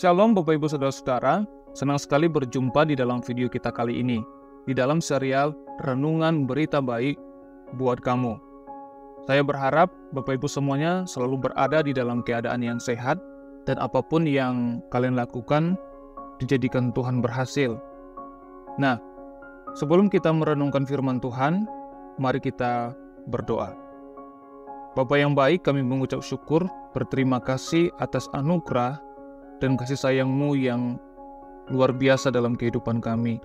Shalom Bapak Ibu Saudara-saudara, senang sekali berjumpa di dalam video kita kali ini, di dalam serial Renungan Berita Baik buat kamu. Saya berharap Bapak Ibu semuanya selalu berada di dalam keadaan yang sehat, dan apapun yang kalian lakukan, dijadikan Tuhan berhasil. Nah, sebelum kita merenungkan firman Tuhan, mari kita berdoa. Bapa yang baik, kami mengucap syukur, berterima kasih atas anugerah dan kasih sayang-Mu yang luar biasa dalam kehidupan kami.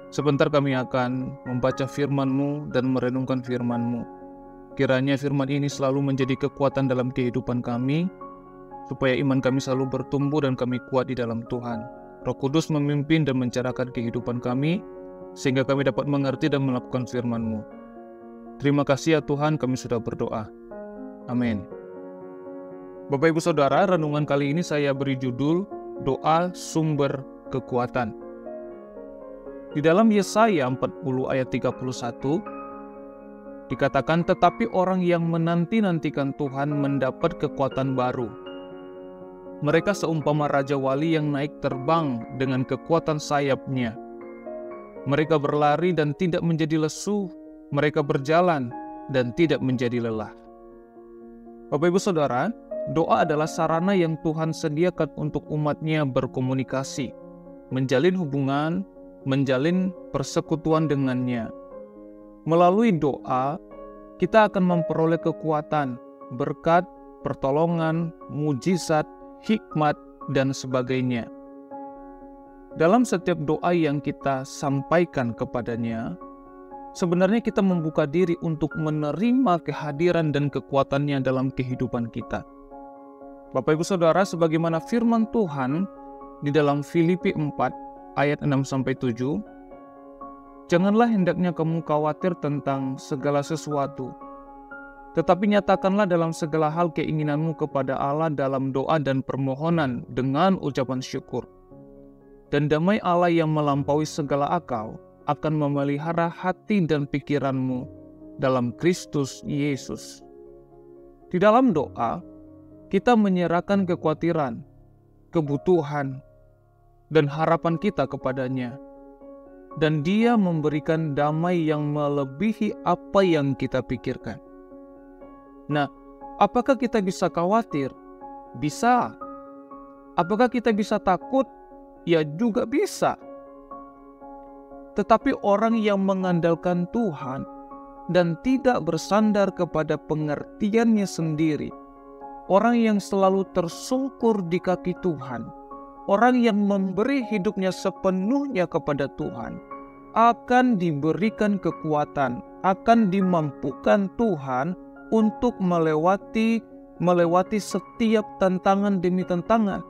Sebentar kami akan membaca firman-Mu dan merenungkan firman-Mu. Kiranya firman ini selalu menjadi kekuatan dalam kehidupan kami, supaya iman kami selalu bertumbuh dan kami kuat di dalam Tuhan. Roh Kudus memimpin dan mencerahkan kehidupan kami, sehingga kami dapat mengerti dan melakukan firman-Mu. Terima kasih ya Tuhan, kami sudah berdoa. Amin. Bapak Ibu Saudara, renungan kali ini saya beri judul Doa Sumber Kekuatan. Di dalam Yesaya 40 ayat 31 dikatakan, tetapi orang yang menanti-nantikan Tuhan mendapat kekuatan baru. Mereka seumpama raja wali yang naik terbang dengan kekuatan sayapnya. Mereka berlari dan tidak menjadi lesu, mereka berjalan dan tidak menjadi lelah. Bapak Ibu Saudara, doa adalah sarana yang Tuhan sediakan untuk umatnya berkomunikasi, menjalin hubungan, menjalin persekutuan dengannya. Melalui doa, kita akan memperoleh kekuatan, berkat, pertolongan, mujizat, hikmat, dan sebagainya. Dalam setiap doa yang kita sampaikan kepadanya, sebenarnya kita membuka diri untuk menerima kehadiran dan kekuatannya dalam kehidupan kita. Bapak Ibu Saudara, sebagaimana firman Tuhan di dalam Filipi 4 ayat 6-7, janganlah hendaknya kamu khawatir tentang segala sesuatu, tetapi nyatakanlah dalam segala hal keinginanmu kepada Allah dalam doa dan permohonan dengan ucapan syukur. Dan damai Allah yang melampaui segala akal akan memelihara hati dan pikiranmu dalam Kristus Yesus. Di dalam doa, kita menyerahkan kekhawatiran, kebutuhan, dan harapan kita kepadanya. Dan Dia memberikan damai yang melebihi apa yang kita pikirkan. Nah, apakah kita bisa khawatir? Bisa. Apakah kita bisa takut? Ya juga bisa. Tetapi orang yang mengandalkan Tuhan dan tidak bersandar kepada pengertiannya sendiri, orang yang selalu tersungkur di kaki Tuhan, orang yang memberi hidupnya sepenuhnya kepada Tuhan, akan diberikan kekuatan, akan dimampukan Tuhan untuk melewati setiap tantangan demi tantangan.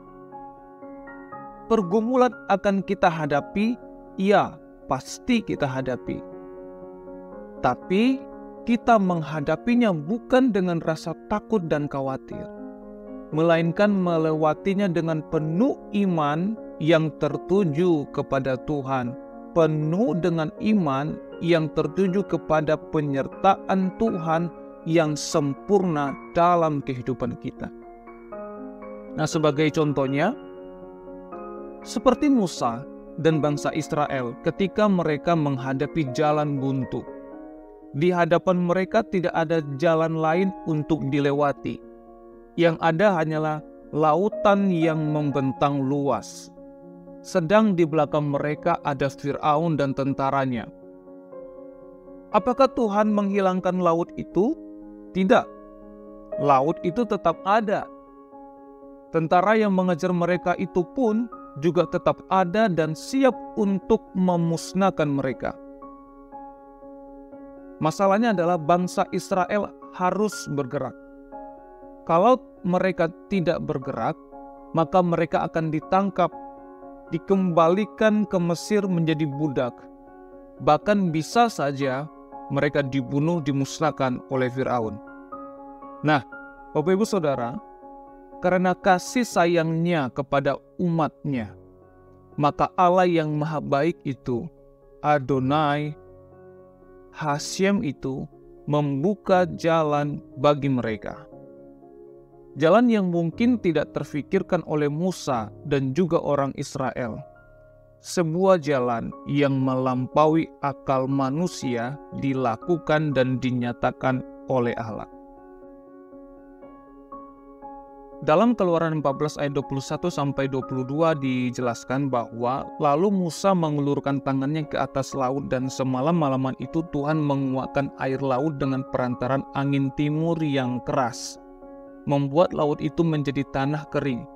Pergumulan akan kita hadapi, ya pasti kita hadapi. Tapi kita menghadapinya bukan dengan rasa takut dan khawatir, melainkan melewatinya dengan penuh iman yang tertuju kepada Tuhan, penuh dengan iman yang tertuju kepada penyertaan Tuhan yang sempurna dalam kehidupan kita. Nah, sebagai contohnya, seperti Musa dan bangsa Israel ketika mereka menghadapi jalan buntu. Di hadapan mereka tidak ada jalan lain untuk dilewati. Yang ada hanyalah lautan yang membentang luas. Sedang di belakang mereka ada Firaun dan tentaranya. Apakah Tuhan menghilangkan laut itu? Tidak. Laut itu tetap ada. Tentara yang mengejar mereka itu pun juga tetap ada dan siap untuk memusnahkan mereka. Masalahnya adalah bangsa Israel harus bergerak. Kalau mereka tidak bergerak, maka mereka akan ditangkap, dikembalikan ke Mesir menjadi budak. Bahkan bisa saja mereka dibunuh, dimusnahkan oleh Firaun. Nah, Bapak Ibu Saudara, karena kasih sayangnya kepada umatnya, maka Allah yang maha baik itu, Adonai, Hashem itu, membuka jalan bagi mereka. Jalan yang mungkin tidak terfikirkan oleh Musa dan juga orang Israel. Sebuah jalan yang melampaui akal manusia dilakukan dan dinyatakan oleh Allah. Dalam Keluaran 14 ayat 21-22 dijelaskan bahwa lalu Musa mengulurkan tangannya ke atas laut dan semalam-malaman itu Tuhan menguakkan air laut dengan perantaran angin timur yang keras, membuat laut itu menjadi tanah kering.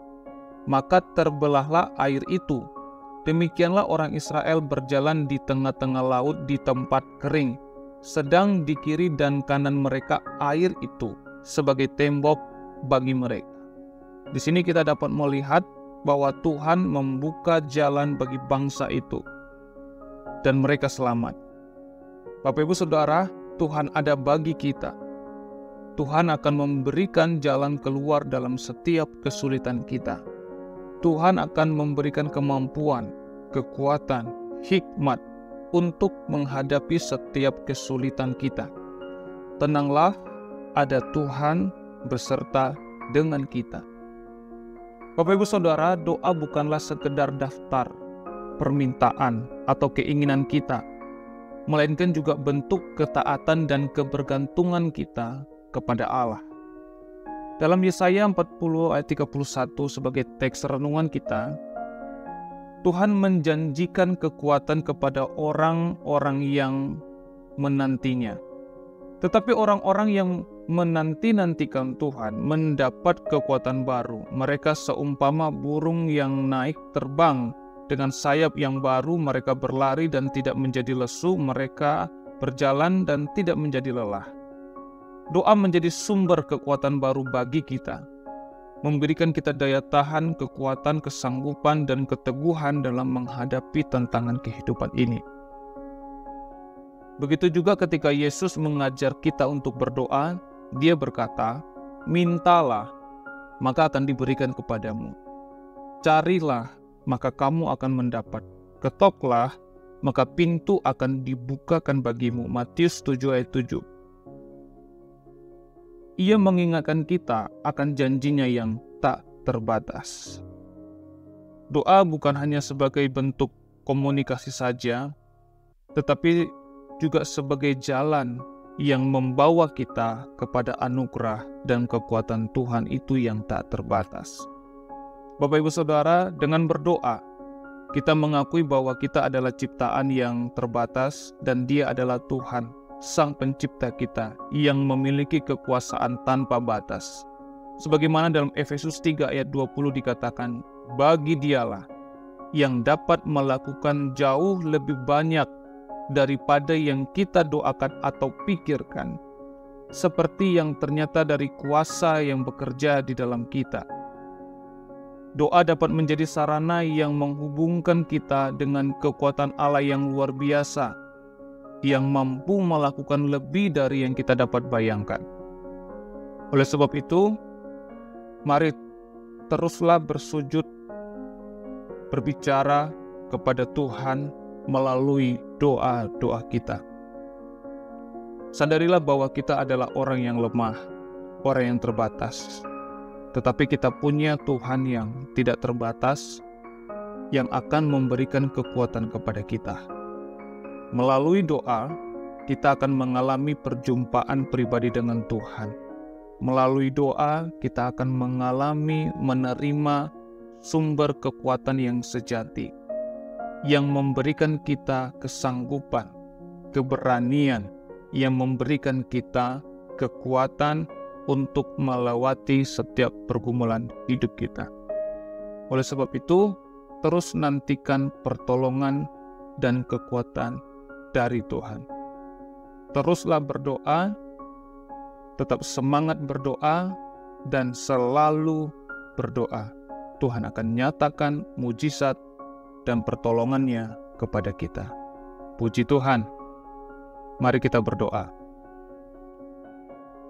Maka terbelahlah air itu. Demikianlah orang Israel berjalan di tengah-tengah laut di tempat kering, sedang di kiri dan kanan mereka air itu sebagai tembok bagi mereka. Di sini kita dapat melihat bahwa Tuhan membuka jalan bagi bangsa itu dan mereka selamat. Bapak Ibu Saudara, Tuhan ada bagi kita. Tuhan akan memberikan jalan keluar dalam setiap kesulitan kita. Tuhan akan memberikan kemampuan, kekuatan, hikmat untuk menghadapi setiap kesulitan kita. Tenanglah, ada Tuhan beserta dengan kita. Bapak Ibu Saudara, doa bukanlah sekedar daftar permintaan atau keinginan kita, melainkan juga bentuk ketaatan dan kebergantungan kita kepada Allah. Dalam Yesaya 40 ayat 31 sebagai teks renungan kita, Tuhan menjanjikan kekuatan kepada orang-orang yang menantinya. Tetapi orang-orang yang menanti-nantikan Tuhan mendapat kekuatan baru. Mereka seumpama burung yang naik terbang dengan sayap yang baru. Mereka berlari dan tidak menjadi lesu. Mereka berjalan dan tidak menjadi lelah. Doa menjadi sumber kekuatan baru bagi kita, memberikan kita daya tahan, kekuatan, kesanggupan, dan keteguhan dalam menghadapi tantangan kehidupan ini. Begitu juga ketika Yesus mengajar kita untuk berdoa, Dia berkata, "Mintalah, maka akan diberikan kepadamu. Carilah, maka kamu akan mendapat. Ketoklah, maka pintu akan dibukakan bagimu." Matius 7 ayat 7. Ia mengingatkan kita akan janjinya yang tak terbatas. Doa bukan hanya sebagai bentuk komunikasi saja, tetapi juga sebagai jalan yang membawa kita kepada anugerah dan kekuatan Tuhan itu yang tak terbatas. Bapak Ibu Saudara, dengan berdoa, kita mengakui bahwa kita adalah ciptaan yang terbatas dan Dia adalah Tuhan, Sang Pencipta kita, yang memiliki kekuasaan tanpa batas. Sebagaimana dalam Efesus 3 ayat 20 dikatakan, "Bagi Dialah yang dapat melakukan jauh lebih banyak daripada yang kita doakan atau pikirkan, seperti yang ternyata dari kuasa yang bekerja di dalam kita." Doa dapat menjadi sarana yang menghubungkan kita dengan kekuatan Allah yang luar biasa, yang mampu melakukan lebih dari yang kita dapat bayangkan. Oleh sebab itu, mari teruslah bersujud, berbicara kepada Tuhan melalui doa-doa kita. Sadarilah bahwa kita adalah orang yang lemah, orang yang terbatas. Tetapi kita punya Tuhan yang tidak terbatas, yang akan memberikan kekuatan kepada kita. Melalui doa, kita akan mengalami perjumpaan pribadi dengan Tuhan. Melalui doa, kita akan mengalami menerima sumber kekuatan yang sejati, yang memberikan kita kesanggupan, keberanian, yang memberikan kita kekuatan untuk melewati setiap pergumulan hidup kita. Oleh sebab itu, terus nantikan pertolongan dan kekuatan dari Tuhan. Teruslah berdoa, tetap semangat berdoa, dan selalu berdoa. Tuhan akan nyatakan mujizat dan pertolongannya kepada kita. Puji Tuhan. Mari kita berdoa.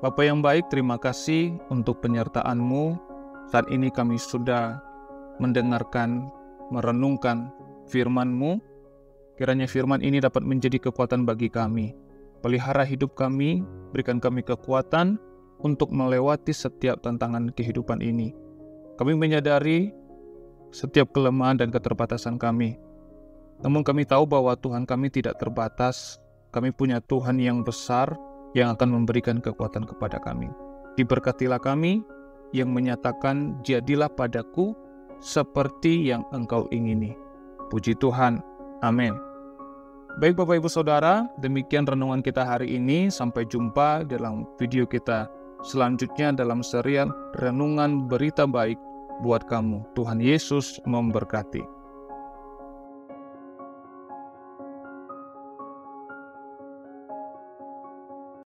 Bapa yang baik, terima kasih untuk penyertaan-Mu. Saat ini kami sudah mendengarkan, merenungkan firman-Mu. Kiranya firman ini dapat menjadi kekuatan bagi kami. Pelihara hidup kami, berikan kami kekuatan, untuk melewati setiap tantangan kehidupan ini. Kami menyadari setiap kelemahan dan keterbatasan kami. Namun kami tahu bahwa Tuhan kami tidak terbatas. Kami punya Tuhan yang besar yang akan memberikan kekuatan kepada kami. Diberkatilah kami yang menyatakan, jadilah padaku seperti yang Engkau ingini. Puji Tuhan. Amin. Baik Bapak Ibu Saudara, demikian renungan kita hari ini. Sampai jumpa dalam video kita selanjutnya dalam serial Renungan Berita Baik buat kamu. Tuhan Yesus memberkati.